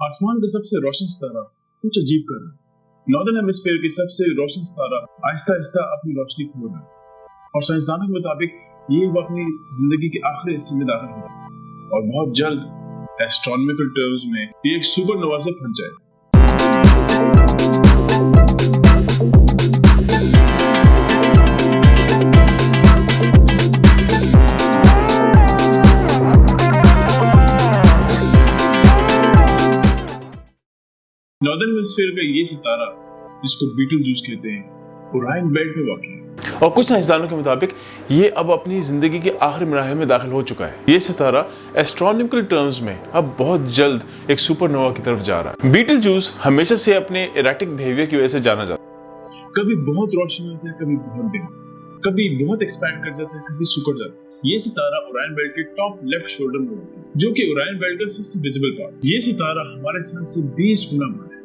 आसमान का सबसे रोशन सितारा कुछ अजीब कर रहा है। नॉर्दर्न हेमिस्फीयर के सबसे रोशन सितारा आहिस्ता आहिस्ता अपनी रोशनी खो रहा है और साइंसदानों के मुताबिक ये अब अपनी जिंदगी के आखिरी हिस्से में दाखिल हो चुका है और बहुत जल्द एस्ट्रोनॉमिकल टर्म्स में ये एक सुपरनोवा से फट जाएगा। नॉर्दर्न हेमिस्फीयर का ये सितारा जिसको बीटलजूस कहते हैं ओरायन बेल्ट में वाक़ है और कुछ साइंसदानों के मुताबिक ये अब अपनी जिंदगी के आखिरी मराहल में दाखिल हो चुका है। ये सितारा एस्ट्रोनॉमिकल टर्म्स में अब बहुत जल्द एक सुपरनोवा की तरफ जा रहा है। बीटलजूस हमेशा से अपने एरेटिक बिहेवियर की वजह से जाना जाता है। कभी बहुत रोशन आता है, कभी बहुत दिन, कभी बहुत एक्सपैंड कर जाता है, कभी सिकुड़ जाता है। ये सितारा ओरायन बेल्ट के टॉप लेफ्ट शोल्डर में होता है, जो कि ओरायन बेल्ट का सबसे विजिबल पार्ट। ये सितारा हमारे सन से 20 गुना बड़ा है।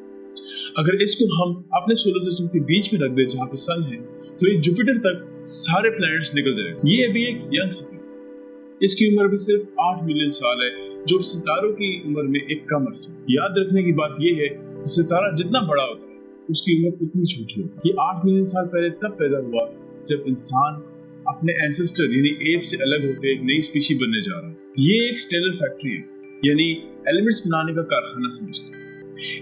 अगर इसको हम अपने सोलर सिस्टम के बीच में रख दे जहाँ पे सन है, तो ये जुपिटर तक सारे प्लैनेट्स निकल जाएंगे। ये अभी एक यंग सितारा, इसकी उम्र भी सिर्फ 8 मिलियन साल है, जो सितारों की उम्र में एक कम अरसा। याद रखने की बात यह है कि सितारा जितना बड़ा होता है उसकी उम्र उतनी छोटी होती है। ये 8 मिलियन साल पहले तब पैदा हुआ जब इंसान अपने एंसेस्टर यानी एप से अलग होकर एक नई स्पीशी बनने जा रहा है। ये एक स्टेलर फैक्ट्री है, यानी एलिमेंट्स बनाने का कारखाना समझते हैं।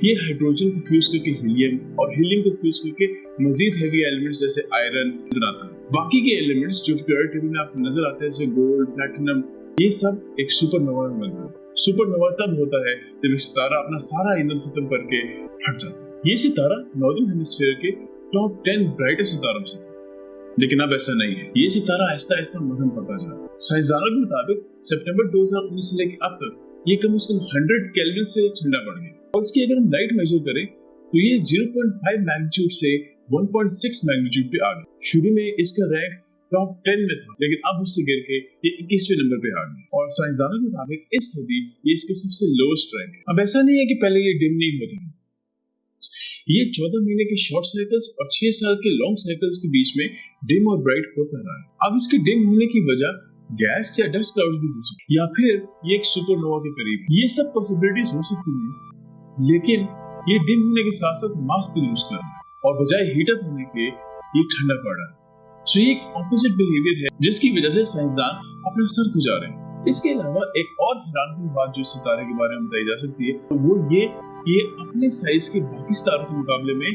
ये हाइड्रोजन को फ्यूज करके हीलियम और हीलियम को फ्यूज करके मजीद हेवी एलिमेंट्स जैसे आयरन बनाता है। बाकी के एलिमेंट्स जो कि पीरियोडिक टेबल में आपको नजर आते हैं जैसे गोल्ड, प्लैटिनम, ये सब एक सुपरनोवा में बनते हैं। सुपरनोवा तब होता है जब एक सितारा अपना सारा ईंधन खत्म करके हट जाता है। ये सितारा नॉर्दर्न हेमिस्फीयर के टॉप 10 ब्राइटेस्ट सितारों से, लेकिन अब ऐसा नहीं है। ये सितारा आहिस्ता आहिस्ता मध्यम पड़ता जा रहा है। साइंसदानों के मुताबिक सितंबर 2019 से लेकर अब तक ये कम से कम 100 केल्विन से ठंडा बढ़ गया और इसकी अगर हम लाइट मेजर करें तो ये 0.5 मैग्नीट्यूड से 1.6 मैग्नीट्यूड पे आ गया। शुरू में इसका रैंक टॉप 10 में था, लेकिन अब उससे गिर के ये 21वें नंबर पे आ गया और साइंसदानों के मुताबिक इस सदी ये इसके सबसे लोएस्ट रैंक है। अब ऐसा नहीं है कि पहले ये डिम नहीं होता, ये 14 महीने के शॉर्ट साइकिल्स और 6 साल के लॉन्ग साइकिल्स के बीच में डिम और ब्राइट होता रहा है। अब इसके डिम होने की वजह गैस या डस्ट क्लाउड्स भी हो सकती है या फिर ये एक सुपरनोवा के करीब। ये सब पॉसिबिलिटीज हो सकती हैं, लेकिन ये डिम होने के साथ साथ मास भी लूज कर रहा है और बजाय हीट अप होने के ये ठंडा पड़ रहा है। सो ये एक ऑपोजिट बिहेवियर है जिसकी वजह से साइंसदान अपना सर खुजा रहे हैं। इसके अलावा एक और हैरानकुन बात जो सितारे के बारे में बताई जा सकती है तो वो ये अपने साइज के बाकी सितारों के मुकाबले में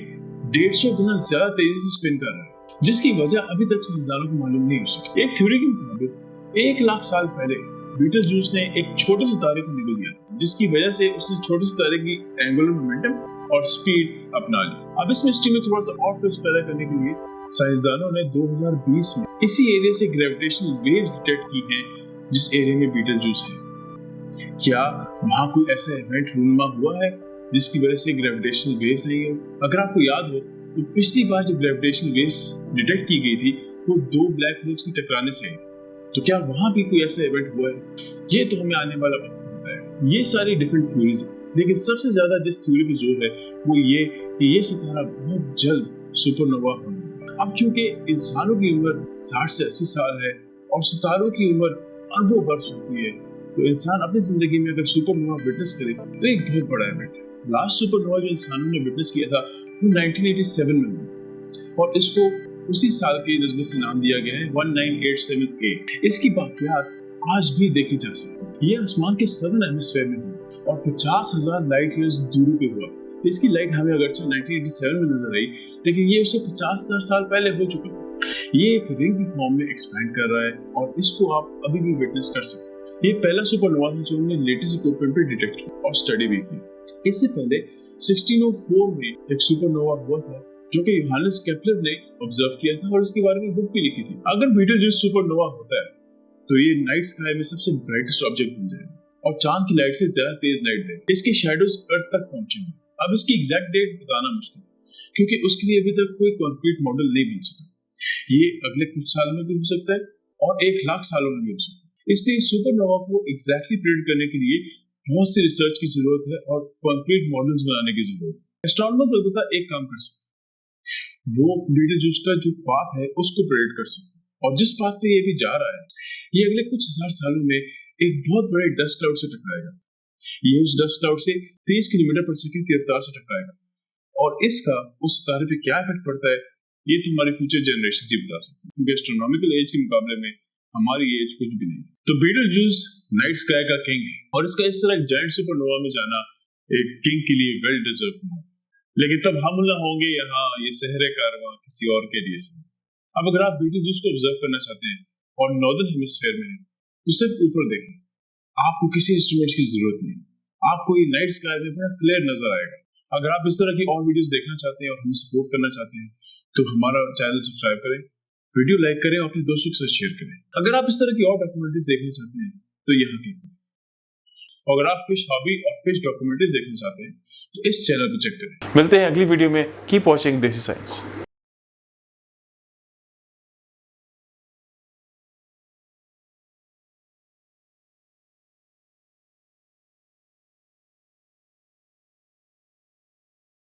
150 गुना ज्यादा तेजी से स्पिन कर रहा है, जिसकी वजह अभी तक साइंसदानों को मालूम नहीं हो सकी। एक थ्योरी के मुताबिक 1 लाख साल पहले बीटलजूस ने एक छोटे सितारे को निगल दिया, जिसकी वजह से उसने छोटे सितारे की एंगुलर मोमेंटम और स्पीड अपना ली। अब इस मिस्ट्री में थोड़ा सा और ट्विस्ट पैदा करने के लिए साइंसदानों ने 2020 में इसी एरिया से ग्रेविटेशनल वेव्स डिटेक्ट की हैं जिस एरिया में बीटलजूस है। क्या वहां कोई ऐसा इवेंट रूनुमा हुआ है जिसकी वजह से ग्रेविटेशनल वेव्स आई हो? अगर आपको याद हो तो पिछली बार जब ग्रेविटेशनल वेव्स डिटेक्ट की गई थी वो 2 ब्लैक होल्स की टकराने से आई थी, तो क्या वहां भी कोई ऐसा इवेंट हुआ है? ये तो हमें आने वाला वक्त बताएगा। ये सारी डिफरेंट थ्योरीज हैं, लेकिन सबसे ज्यादा जिस थ्योरी पे जोर है वो ये कि ये सितारा बहुत जल्द सुपरनोवा होगा। अब चूंकि इंसानों की उम्र 60 से 80 साल है और सितारों की उम्र अरबों वर्ष होती है, तो इंसान अपनी जिंदगी में अगर सुपरनोवा विटनेस करे तो एक बहुत बड़ा इवेंट है। लास्ट सुपरनोवा जो इंसानों ने विटनेस किया था वो 1987 में हुआ और इसको उसी साल के नस्बत से नाम दिया गया है 1987A। इसकी बाकियात आज भी देखी जा सकती है। ये आसमान के सदर्न हेमिस्फीयर में हुआ और 50,000 लाइट ईयर्स दूरी पे हुआ। इसकी लाइट हमें अगरचे 1987 में नजर आई, लेकिन ये उससे 50,000 साल पहले हो चुका है। ये एक रिंग की फॉर्म में एक्सपैंड कर रहा है और इसको आप अभी भी विटनेस कर सकते हैं। ये पहला सुपरनोवा था जो हमने लेटेस्ट इक्विपमेंट पे डिटेक्ट किया और स्टडी भी की। इससे पहले 1604 में एक सुपरनोवा हुआ था जो कि योहानस केपलर ने ऑब्जर्व किया था और इसके बारे में बुक भी लिखी थी। अगर बीटलजूस सुपरनोवा होता है तो ये नाइट स्काई में सबसे ब्राइटेस्ट ऑब्जेक्ट बन जाएगा और चांद की लाइट से ज्यादा तेज लाइट देगा। इसकी शैडोज अर्थ तक पहुंचेंगे। अब इसकी एग्जैक्ट डेट बताना मुश्किल है क्योंकि उसके लिए अभी तक कोई कंक्रीट मॉडल नहीं बन सका। ये अगले कुछ सालों में भी हो सकता है और 1 लाख सालों में भी हो सकता है। इसलिए सुपरनोवा को एग्जैक्टली प्रेडिक्ट करने के लिए बहुत सी रिसर्च की जरूरत है और कंक्रीट मॉडल्स बनाने की जरूरत है। एस्ट्रोनॉमर्स अलबत्ता एक काम कर सकते हैं, वो बीटलजूस का जो पाथ है उसको प्रेडिक्ट कर सकते हैं और जिस पाथ पे ये भी जा रहा है ये अगले कुछ हजार सालों में एक बहुत बड़े डस्ट क्लाउड से टकराएगा ये उस डस्ट क्लाउड से 30 किलोमीटर पर सेकंड की रफ्तार से टकराएगा, और इसका उस सितारे पे क्या इफेक्ट पड़ता है ये तो हमारी फ्यूचर जनरेशन ही बता सकती है, क्योंकि एस्ट्रोनॉमिकल एज के मुकाबले में हमारी एज कुछ भी नहीं। तो बीटलजूस नाइट स्काई का किंग है, और इसका इस तरह एक जायंट सुपरनोवा में जाना एक किंग के लिए वेल डिजर्व है। लेकिन तब हम ना होंगे यहाँ ये सहरे कारवां किसी और के लिए से। अब अगर आप बीटलजूस को ऑब्जर्व करना चाहते हैं और नॉर्दर्न हेमिस्फीयर में है तो सिर्फ ऊपर देखें, आपको किसी इंस्ट्रूमेंट की जरूरत नहीं, आपको ये नाइट स्काई में बड़ा क्लियर नजर आएगा। अगर आप इस तरह की और वीडियोस देखना चाहते हैं और हमें सपोर्ट करना चाहते हैं तो हमारा चैनल सब्सक्राइब करें, वीडियो लाइक करें, अपने दोस्तों के साथ शेयर करें। अगर आप इस तरह की और डॉक्यूमेंट्रीज देखना चाहते हैं तो यहाँ क्लिक करें, और अगर आप फिश हॉबी और फिश डॉक्यूमेंट्रीज देखना चाहते हैं तो इस चैनल को चेक करें। मिलते हैं अगली वीडियो में। कीप वॉचिंग देसी साइंस।